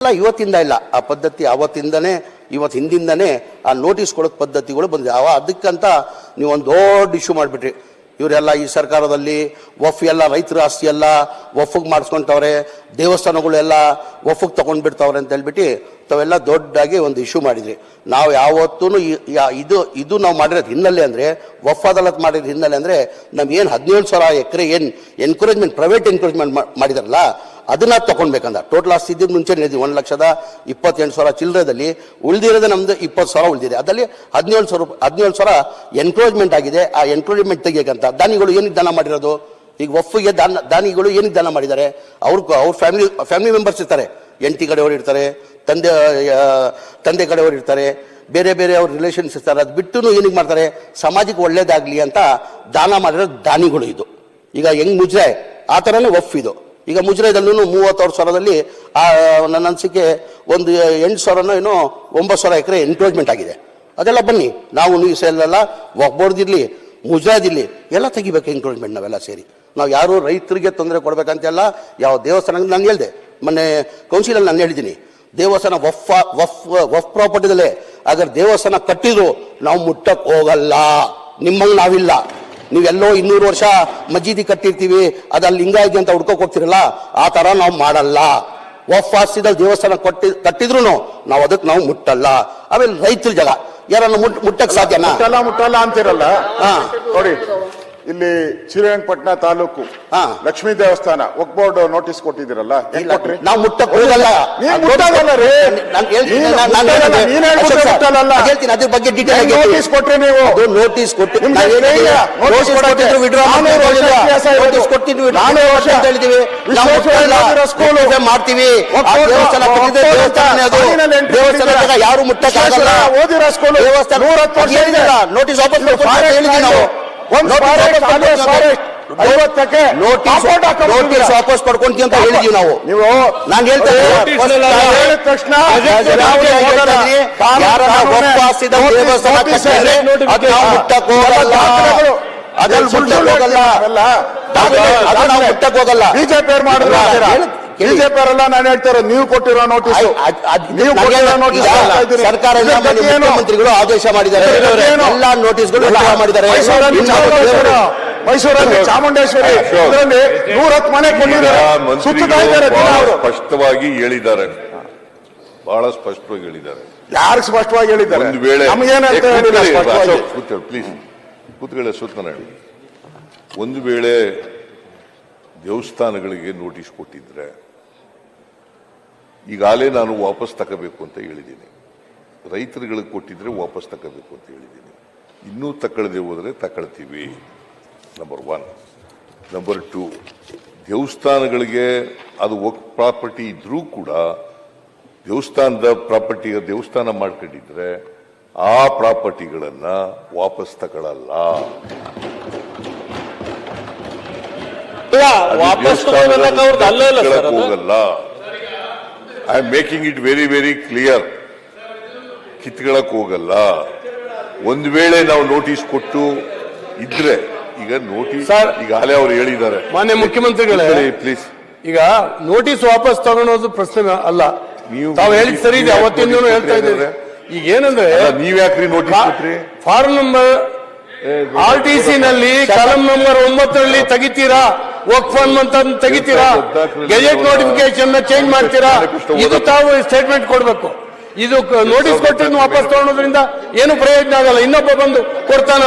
ಅಲ್ಲ ಇವತ್ತಿಂದ ಇಲ್ಲ, ಆ ಪದ್ಧತಿ ಅವತ್ತಿಂದನೇ ಇವತ್ತು ಹಿಂದಿಂದನೇ ಆ ನೋಟಿಸ್ ಕೊಡೋ ಪದ್ಧತಿಗಳು ಬಂದಿದೆ. ಅದಕ್ಕಂತ ನೀವು ಒಂದು ದೊಡ್ಡ ಇಶ್ಯೂ ಮಾಡಿಬಿಟ್ರಿ. ಇವರೆಲ್ಲ ಈ ಸರ್ಕಾರದಲ್ಲಿ ವಫ್ ಎಲ್ಲ ರೈತರ ಆಸ್ತಿ ಎಲ್ಲ ವಫ್ಗೆ ಮಾಡಿಸ್ಕೊಂತವ್ರೆ, ದೇವಸ್ಥಾನಗಳು ಎಲ್ಲ ವಫ್ಗೆ ತೊಗೊಂಡ್ಬಿಡ್ತಾವ್ರೆ ಅಂತ ಹೇಳ್ಬಿಟ್ಟು ತಾವೆಲ್ಲ ದೊಡ್ಡದಾಗಿ ಒಂದು ಇಶ್ಯೂ ಮಾಡಿದ್ರಿ. ನಾವು ಯಾವತ್ತೂ ಇದು ನಾವು ಮಾಡಿರೋದು ಹಿನ್ನೆಲೆ ಅಂದರೆ, ವಫ್ ಅದಾಲತ್ ಮಾಡಿರೋ ಹಿನ್ನೆಲೆ ಅಂದರೆ ನಮ್ಗೇನು 17,000 ಎಕರೆ ಏನು ಎನ್ಕರೇಜ್ಮೆಂಟ್ ಪ್ರೈವೇಟ್ ಎನ್ಕರೇಜ್ಮೆಂಟ್ ಮಾಡಿದಾರಲ್ಲ ಅದನ್ನ ತಗೊಳ್ಬೇಕಂದ. ಟೋಟಲ್ ಆಸ್ತಿ ಇದ್ದಿದ್ದು ಮುಂಚೆ ಹೇಳಿದ್ವಿ 1,28,000 ಚಿಲ್ಲರೆದಲ್ಲಿ ಉಳಿದಿರೋದು ನಮ್ದು 20,000 ಉಳಿದಿದೆ. ಅದರಲ್ಲಿ 17,000 ಎನ್ಕರೇಜ್ಮೆಂಟ್ ಆಗಿದೆ. ಆ ಎನ್ಕರೇಜ್ಮೆಂಟ್ ತೆಗಿಯಕ್ಕಂತ ದಾನಿಗಳು ಏನಕ್ಕೆ ದಾನ ಮಾಡಿರೋದು? ಈಗ ವಫ್ಗೆ ದಾನಿಗಳು ಏನಕ್ಕೆ ದಾನ ಮಾಡಿದ್ದಾರೆ? ಅವ್ರ ಫ್ಯಾಮಿಲಿ ಮೆಂಬರ್ಸ್ ಇರ್ತಾರೆ, ಹೆಂಡತಿ ಕಡೆಯವರು ಇರ್ತಾರೆ, ತಂದೆ ಕಡೆಯವರು ಇರ್ತಾರೆ, ಬೇರೆ ಬೇರೆ ಅವ್ರ ರಿಲೇಷನ್ಸ್ ಇರ್ತಾರೆ. ಅದು ಬಿಟ್ಟು ಏನಕ್ಕೆ ಮಾಡ್ತಾರೆ? ಸಮಾಜಕ್ಕೆ ಒಳ್ಳೇದಾಗಲಿ ಅಂತ ದಾನ ಮಾಡಿರೋ ದಾನಿಗಳು. ಇದು ಈಗ ಹೆಂಗ್ ಮುಜ್ರಾಯ್ ಆ ಥರನೇ ವಫ್ ಇದು. ಈಗ ಮುಜ್ರಾಯದಲ್ಲೂ 32,000ದಲ್ಲಿ ನನ್ನ ಅನಿಸಿಕೆ ಒಂದು 8,000 ಏನೋ 9,000 ಎಕರೆ ಎನ್ಕ್ರೋಚ್ಮೆಂಟ್ ಆಗಿದೆ. ಅದೆಲ್ಲ ಬನ್ನಿ ನಾವು ಎಲ್ಲ ಬೋರ್ದಿರಲಿ ಮುಜರಾದಿರಲಿ ಎಲ್ಲ ತೆಗಿಬೇಕು ಎನ್ಕ್ರೋಚ್ಮೆಂಟ್ ನಾವೆಲ್ಲ ಸೇರಿ. ನಾವು ಯಾರು ರೈತರಿಗೆ ತೊಂದರೆ ಕೊಡ್ಬೇಕಂತೆಲ್ಲ ಯಾವ ದೇವಸ್ಥಾನ ನಾನು ಹೇಳಿದೆ ಮೊನ್ನೆ ಕೌನ್ಸಿಲಲ್ಲಿ ನಾನು ಹೇಳಿದ್ದೀನಿ, ದೇವಸ್ಥಾನ ವಫ್ ಪ್ರಾಪರ್ಟಿದಲ್ಲೇ ಅಗರ್ ದೇವಸ್ಥಾನ ಕಟ್ಟಿದ್ರು ನಾವು ಮುಟ್ಟಕ್ಕೆ ಹೋಗಲ್ಲ. ನಿಮ್ಮಂಗೆ ನಾವಿಲ್ಲ. ನೀವೆಲ್ಲೋ 200 ವರ್ಷ ಮಜೀದಿ ಕಟ್ಟಿರ್ತೀವಿ, ಅದಲ್ಲಿ ಲಿಂಗಾಯತಿ ಅಂತ ಹುಡ್ಕೋಕ್ ಹೋಗ್ತಿರಲ್ಲ, ಆ ಥರ ನಾವು ಮಾಡಲ್ಲ. ವಫ್ ಆಸ್ತಿದಲ್ಲಿ ದೇವಸ್ಥಾನ ಕಟ್ಟಿದ್ರು ನಾವು ಅದಕ್ಕೆ ನಾವು ಮುಟ್ಟಲ್ಲ. ಆಮೇಲೆ ರೈತರ ಜಾಗ ಯಾರನ್ನ ಮುಟ್ಟಕ್ ಸಾಧ್ಯನಾ? ಮುಟ್ಟಲ್ಲ ಅಂತಿರಲ್ಲ. ನೋಡಿ ಇಲ್ಲಿ ಶ್ರೀರಂಗಪಟ್ಟಣ ತಾಲೂಕು ಲಕ್ಷ್ಮೀ ದೇವಸ್ಥಾನ ವಕ್ಫ್ ಬೋರ್ಡ್ ನೋಟಿಸ್ ಕೊಟ್ಟಿದ್ದೀರಲ್ಲ, ನಾವು ಮುಟ್ಟಕ್ ಹೋಗಲ್ಲ. ಹೇಳ್ತೀನಿ ಅದ್ರ ಬಗ್ಗೆ ಡೀಟೇಲ್ ನೋಟಿಸ್ ಕೊಟ್ರೆ ನೀವು ನೋಟಿಸ್ ಕೊಟ್ಟಿದ್ವಿ ಮಾಡ್ತೀವಿ. ಯಾರು ಮುಟ್ಟಕ್ ಆಗಲ್ಲ. ಓದಿರೋ ಸ್ಕೂಲ್ ನೋಟಿಸ್ ವಾಪಸ್ ನಾವು ನೋಟಿಸ್ ವಾಪಸ್ ಪಡ್ಕೊಂತೀವಿ ಅಂತ ಹೇಳಿದೀವಿ ನಾವು. ನೀವು ನಾನು ಹೇಳ್ತಾ ತಕ್ಷಣ ಮುಟ್ಟಕ್ ಹೋಗಲ್ಲ. ಬಿಜೆಪಿ ಬಿಜೆಪಿ ಅವರೆಲ್ಲ ನಾನು ಹೇಳ್ತಾರೆ ನೀವು ಕೊಟ್ಟಿರೋ ನೋಟಿಸ್ ಸರ್ಕಾರ ಮುಖ್ಯಮಂತ್ರಿಗಳು ಆದೇಶ ಮಾಡಿದ್ದಾರೆ, ಎಲ್ಲ ನೋಟಿಸ್ಗಳು ಮಾಡಿದ್ದಾರೆ. ಮೈಸೂರಲ್ಲಿ ಚಾಮುಂಡೇಶ್ವರಿ ಇದರಲ್ಲಿ 110 ಮನೆ ಕೊಂಡಿದ್ದಾರೆ, ಸ್ಪಷ್ಟವಾಗಿ ಹೇಳಿದ್ದಾರೆ, ಬಹಳ ಸ್ಪಷ್ಟವಾಗಿ ಹೇಳಿದ್ದಾರೆ. ಯಾರು ಸ್ಪಷ್ಟವಾಗಿ ಹೇಳಿದ್ದಾರೆ? ಒಂದು ವೇಳೆ ಪ್ಲೀಸ್ ಕೂತ್ಕೊಳ್ಳಿ ಸೂತ್ನಾರಾಯಣ, ಒಂದು ವೇಳೆ ದೇವಸ್ಥಾನಗಳಿಗೆ ನೋಟಿಸ್ ಕೊಟ್ಟಿದ್ರೆ ಈಗಾಗಲೇ ನಾನು ವಾಪಸ್ ತಗೋಬೇಕು ಅಂತ ಹೇಳಿದ್ದೀನಿ. ರೈತರುಗಳಿಗೆ ಕೊಟ್ಟಿದ್ರೆ ವಾಪಸ್ ತಗೋಬೇಕು ಅಂತ ಹೇಳಿದ್ದೀನಿ. ಇನ್ನೂ ತಗೊಳ್ಳದೆ ಹೋದರೆ ತಗೊಳ್ತೀವಿ. ನಂಬರ್ 1. ನಂಬರ್ 2, ದೇವಸ್ಥಾನಗಳಿಗೆ ಅದು ವಕ್ಫ್ ಪ್ರಾಪರ್ಟಿ ಇದ್ರೂ ಕೂಡ ದೇವಸ್ಥಾನದ ಪ್ರಾಪರ್ಟಿ ದೇವಸ್ಥಾನ ಮಾಡ್ಕೊಂಡಿದ್ರೆ ಆ ಪ್ರಾಪರ್ಟಿಗಳನ್ನ ವಾಪಸ್ ತಗೊಳ್ಳಲ್ಲ. ಹೋಗಲ್ಲ. I am making it very very clear. ಕಿತ್ಕೊಳ್ಳಕ್ ಹೋಗಲ್ಲ. ಒಂದು ವೇಳೆ ನಾವು ನೋಟಿಸ್ ಕೊಟ್ಟು ಇದ್ರೆ, ಈಗ ನೋಟಿಸ್ ಈಗಾಗಲೇ ಅವ್ರು ಹೇಳಿದ್ದಾರೆ ಮಾನ್ಯ ಮುಖ್ಯಮಂತ್ರಿಗಳೇ, ಪ್ಲೀಸ್ ಈಗ ನೋಟಿಸ್ ವಾಪಸ್ ತಗೊಳೋದು ಪ್ರಶ್ನೆ ಅಲ್ಲ. ತಾವು ಹೇಳಿದ್ ಸರಿ ಇದೆ, ಅವತ್ತಿಂದ ಹೇಳ್ತಾ ಇದ್ದಾರೆ. ಈಗ ಏನಂದ್ರೆ ನೀವ್ಯಾಕ್ರಿ ನೋಟಿಸ್ ಕೊಟ್ರಿ? ಫಾರ್ಮ್ ನಂಬರ್ RTC ನಲ್ಲಿ ಕಾಲಂ ನಂಬರ್ 9ರಲ್ಲಿ ತೆಗಿತೀರಾ, ವಕ್ಫ್ ಫಂಡ್ ಅಂತ ತೆಗಿತೀರಾ, ಗೆಜೆಟ್ ನೋಟಿಫಿಕೇಶನ್ ಚೇಂಜ್ ಮಾಡ್ತೀರಾ, ಇದು ತಾವು ಸ್ಟೇಟ್ಮೆಂಟ್ ಕೊಡ್ಬೇಕು. ಇದು ನೋಟಿಸ್ ಕೊಟ್ಟು ವಾಪಸ್ ತಗೊಳೋದ್ರಿಂದ ಏನು ಪ್ರಯೋಜನ ಆಗಲ್ಲ. ಇನ್ನೊಬ್ಬ ಬಂದು ಕೊಡ್ತಾನ